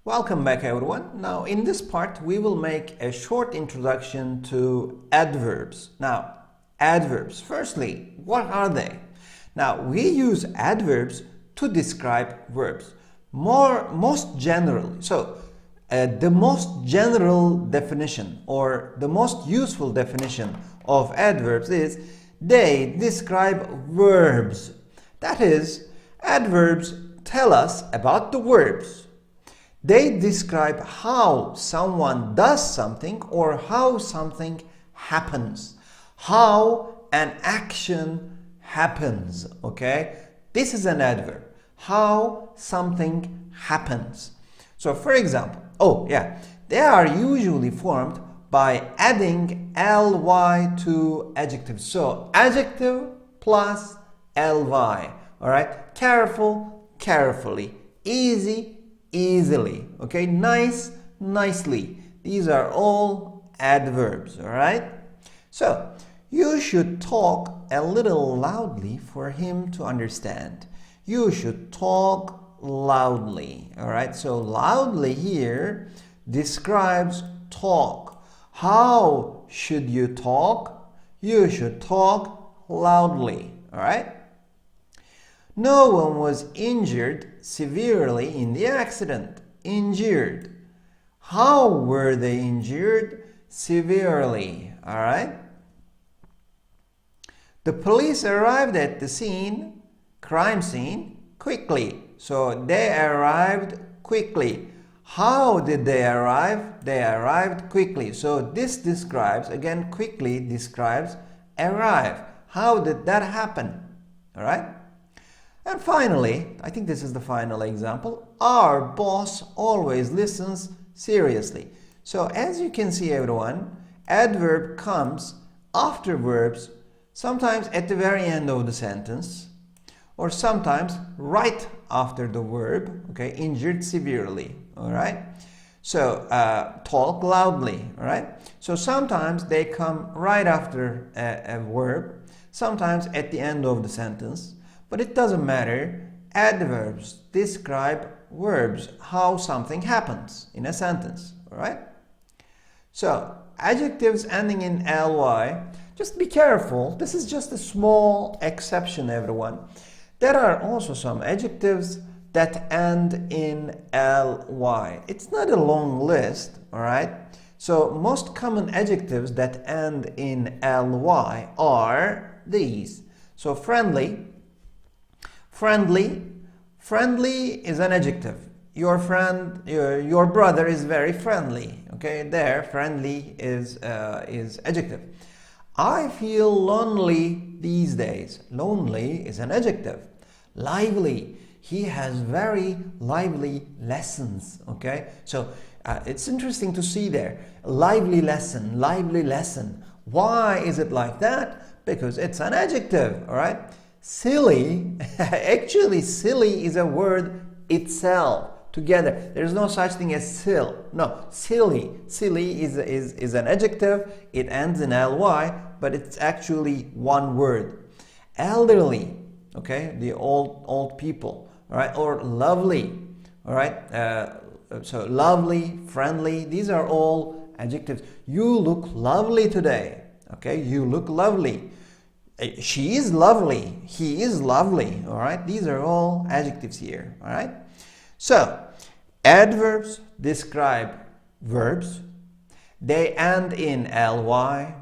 Welcome back everyone. Now in this part we will make a short introduction to adverbs. Now adverbs, firstly, what are they? Now we use adverbs to describe verbs most generally. So the most general definition or the most useful definition of adverbs is they describe verbs. That is, adverbs tell us about the verbs. They describe how someone does something or how something happens. How an action happens, okay? This is an adverb. How something happens. So for example, they are usually formed by adding ly to adjectives. So adjective plus ly, all right? Careful, carefully. Easy, easily, okay? Nice, nicely. These are all adverbs, all right? So you should talk a little loudly for him to understand. You should talk loudly, all right? So loudly here describes talk. How should you talk? You should talk loudly, all right? No one was injured severely in the accident. Injured. How were they injured? Severely. All right? The police arrived at the crime scene, quickly. So they arrived quickly. How did they arrive? They arrived quickly. So this describes, again, quickly describes arrive. How did that happen? All right? And finally, I think this is the final example, our boss always listens seriously. So as you can see everyone, adverb comes after verbs, sometimes at the very end of the sentence, or sometimes right after the verb, okay, injured severely, all right? So talk loudly, all right? So sometimes they come right after a verb, sometimes at the end of the sentence. But it doesn't matter. Adverbs describe verbs, how something happens in a sentence, all right? So, adjectives ending in ly, just be careful. This is just a small exception, everyone. There are also some adjectives that end in ly. It's not a long list, all right? So, most common adjectives that end in ly are these. So, friendly. Friendly is an adjective. Your friend, your brother is very friendly. Okay, there, friendly is adjective. I feel lonely these days. Lonely is an adjective. Lively, he has very lively lessons. Okay, so it's interesting to see there. Lively lesson, lively lesson. Why is it like that? Because it's an adjective. All right. Silly, actually silly is a word itself together. There's no such thing as sill. No, silly. Silly is an adjective. It ends in ly, but it's actually one word. Elderly, okay, the old people, all right, or lovely, all right. So lovely, friendly, these are all adjectives. You look lovely today. Okay, you look lovely. She is lovely. He is lovely. All right. These are all adjectives here. All right. So, adverbs describe verbs. They end in ly,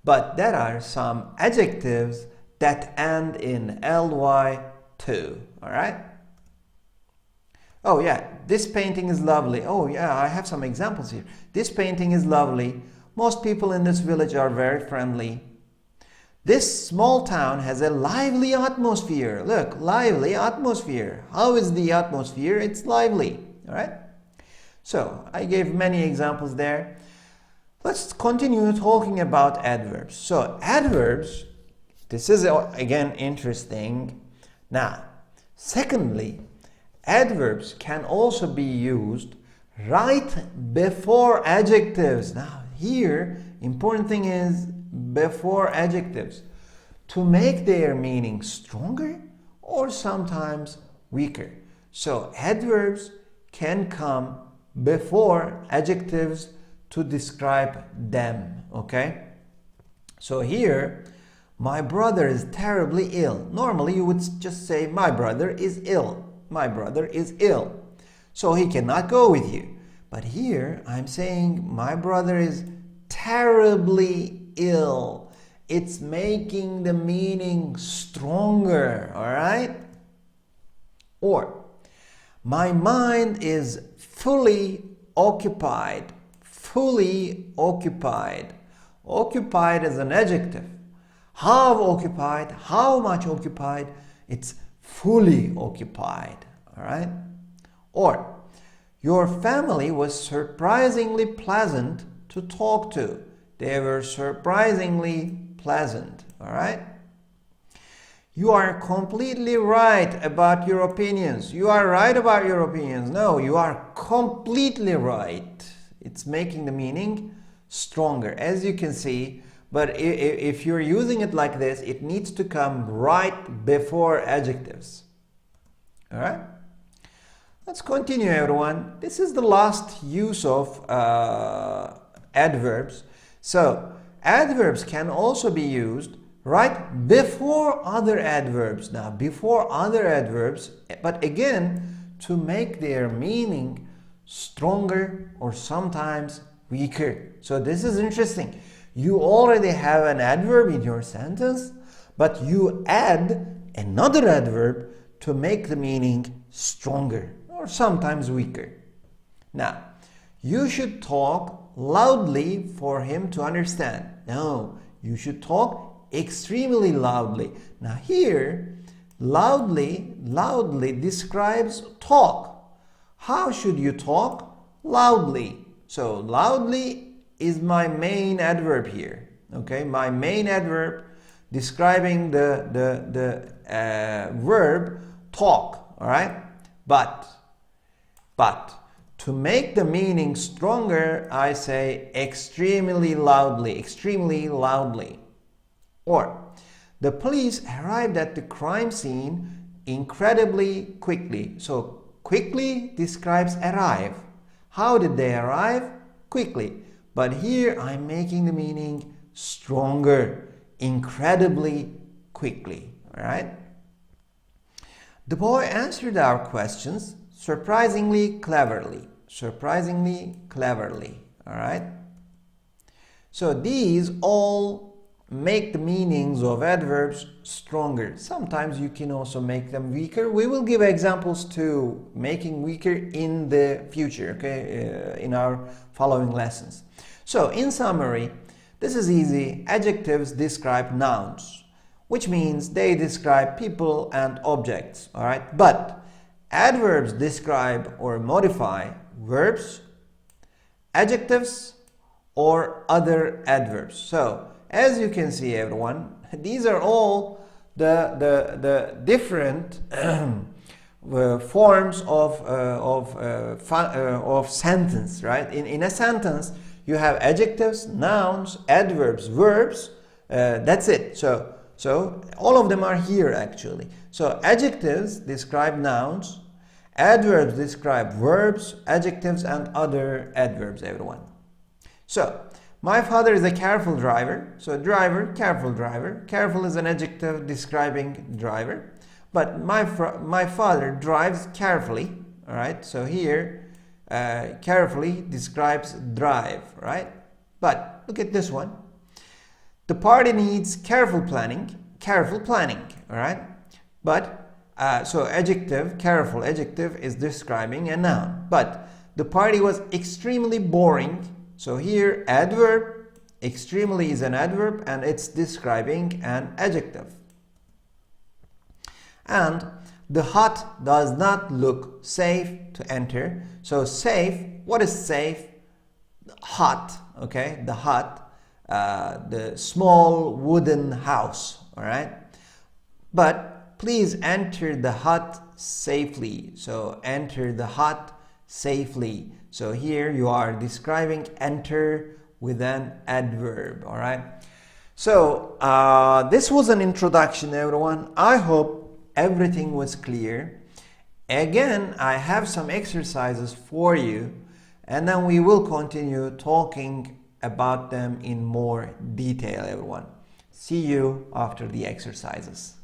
but there are some adjectives that end in ly too. All right. Oh yeah, this painting is lovely. Oh yeah, I have some examples here. This painting is lovely. Most people in this village are very friendly. This small town has a lively atmosphere. Look, lively atmosphere. How is the atmosphere? It's lively. All right? So, I gave many examples there. Let's continue talking about adverbs. So, adverbs, this is again interesting. Now, secondly, adverbs can also be used right before adjectives. Now, here, important thing is before adjectives to make their meaning stronger or sometimes weaker. So adverbs can come before adjectives to describe them, okay? So here, my brother is terribly ill. Normally you would just say, my brother is ill. My brother is ill. So he cannot go with you. But here I'm saying my brother is terribly ill. It's making the meaning stronger, all right? Or, my mind is fully occupied. Fully occupied. Occupied is an adjective. How occupied? How much occupied? It's fully occupied, all right? Or, your family was surprisingly pleasant to talk to. They were surprisingly pleasant, all right? You are completely right about your opinions. You are right about your opinions. No, you are completely right. It's making the meaning stronger, as you can see. But if you're using it like this, it needs to come right before adjectives. All right? Let's continue, everyone. This is the last use of adverbs. So, adverbs can also be used right before other adverbs. Now, before other adverbs, but again, to make their meaning stronger or sometimes weaker. So, this is interesting. You already have an adverb in your sentence, but you add another adverb to make the meaning stronger or sometimes weaker. Now, you should talk loudly for him to understand. No, you should talk extremely loudly. Now here, loudly describes talk. How should you talk? Loudly. So loudly is my main adverb here. Okay, my main adverb describing the verb talk. All right, but to make the meaning stronger, I say extremely loudly, extremely loudly. Or, the police arrived at the crime scene incredibly quickly. So, quickly describes arrive. How did they arrive? Quickly. But here I'm making the meaning stronger, incredibly quickly. All right? The boy answered our questions surprisingly cleverly. Surprisingly cleverly. All right? So these all make the meanings of adverbs stronger. Sometimes you can also make them weaker. We will give examples to making weaker in the future, okay, in our following lessons. So in summary, this is easy. Adjectives describe nouns, which means they describe people and objects, all right? But adverbs describe or modify verbs, adjectives, or other adverbs. So, as you can see, everyone, these are all the different forms of sentence, right? In a sentence, you have adjectives, nouns, adverbs, verbs. That's it. So all of them are here actually. So adjectives describe nouns, adverbs describe verbs, adjectives, and other adverbs, everyone. So, my father is a careful driver. So driver, careful driver. Careful is an adjective describing driver. But my father drives carefully. All right. So here, carefully describes drive. Right. But look at this one. The party needs careful planning. Careful planning. All right. But so adjective, careful adjective is describing a noun. But the party was extremely boring. So here, adverb, extremely is an adverb and it's describing an adjective. And the hut does not look safe to enter. So safe, what is safe? Hut, okay, the hut, the small wooden house, all right? But please enter the hut safely. So enter the hut safely. So here you are describing enter with an adverb, all right? So this was an introduction, everyone. I hope everything was clear. Again, I have some exercises for you and then we will continue talking about them in more detail, everyone. See you after the exercises.